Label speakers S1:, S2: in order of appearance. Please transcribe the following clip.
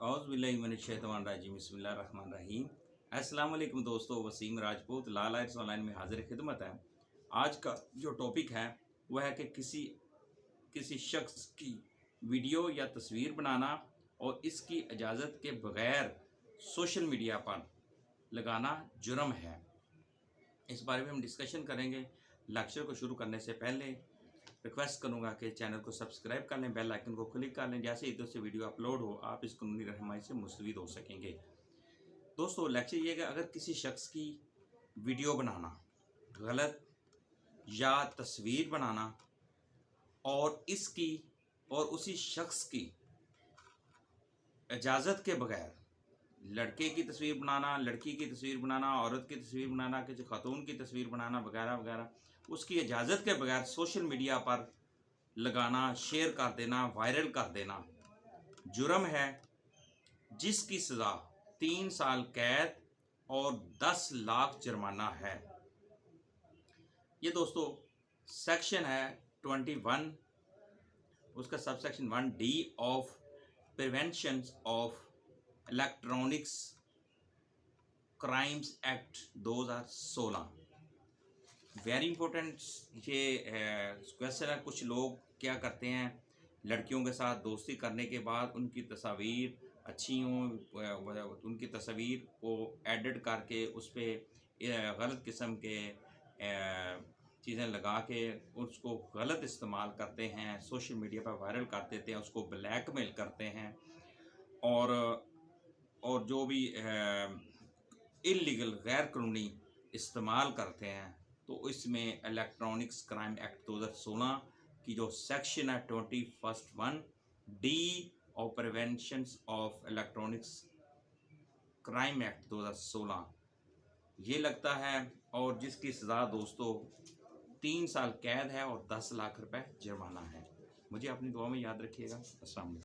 S1: औज़ुबिल्लाहिमिनश्शैतानिर्रजीम बिस्मिल्लाहिर्रहमानिर्रहीम। अस्सलाम वालेकुम दोस्तों, वसीम राजपूत लाल आर्ट्स ऑनलाइन में हाजिर खिदमत है। आज का जो टॉपिक है वह है कि किसी शख्स की वीडियो या तस्वीर बनाना और इसकी इजाज़त के बग़ैर सोशल मीडिया पर लगाना जुर्म है। इस बारे में हम डिस्कशन करेंगे। लेक्चर को शुरू करने से पहले रिक्वेस्ट करूंगा कि चैनल को सब्सक्राइब कर लें, बेल आइकन को क्लिक कर लें। जैसे इधर से वीडियो अपलोड हो आप इस कानूनी रहनुमाई से मुस्तफ़ीद हो सकेंगे। दोस्तों, लेक्चर ये है कि अगर किसी शख्स की वीडियो बनाना गलत या तस्वीर बनाना और उसी शख्स की इजाज़त के बगैर लड़के की तस्वीर बनाना, लड़की की तस्वीर बनाना, औरत की तस्वीर बनाना, किसी खातून की तस्वीर बनाना वगैरह वगैरह, उसकी इजाज़त के बगैर सोशल मीडिया पर लगाना, शेयर कर देना, वायरल कर देना जुर्म है, जिसकी सज़ा 3 साल कैद और 10 लाख जुर्माना है। ये दोस्तों सेक्शन है 21, उसका sub section 1D of prevention of electronics crimes act 2016। Very important ये क्वेश्चन है। कुछ लोग क्या करते हैं, लड़कियों के साथ दोस्ती करने के बाद उनकी तस्वीर अच्छी हों, उनकी तस्वीर को एडिट करके उस पर गलत किस्म के चीज़ें लगा के उसको गलत इस्तेमाल करते हैं, सोशल मीडिया पर वायरल कर देते हैं, उसको ब्लैकमेल करते हैं और जो भी इलीगल गैर कानूनी इस्तेमाल करते हैं। तो इसमें इलेक्ट्रॉनिक्स क्राइम एक्ट 2016 की जो सेक्शन है 21(1)D और prevention of electronics crime act 2016 ये लगता है, और जिसकी सज़ा दोस्तों 3 साल कैद है और 10 लाख रुपए जुर्माना है। मुझे अपनी दुआ में याद रखिएगा। अस्सलाम वालेकुम।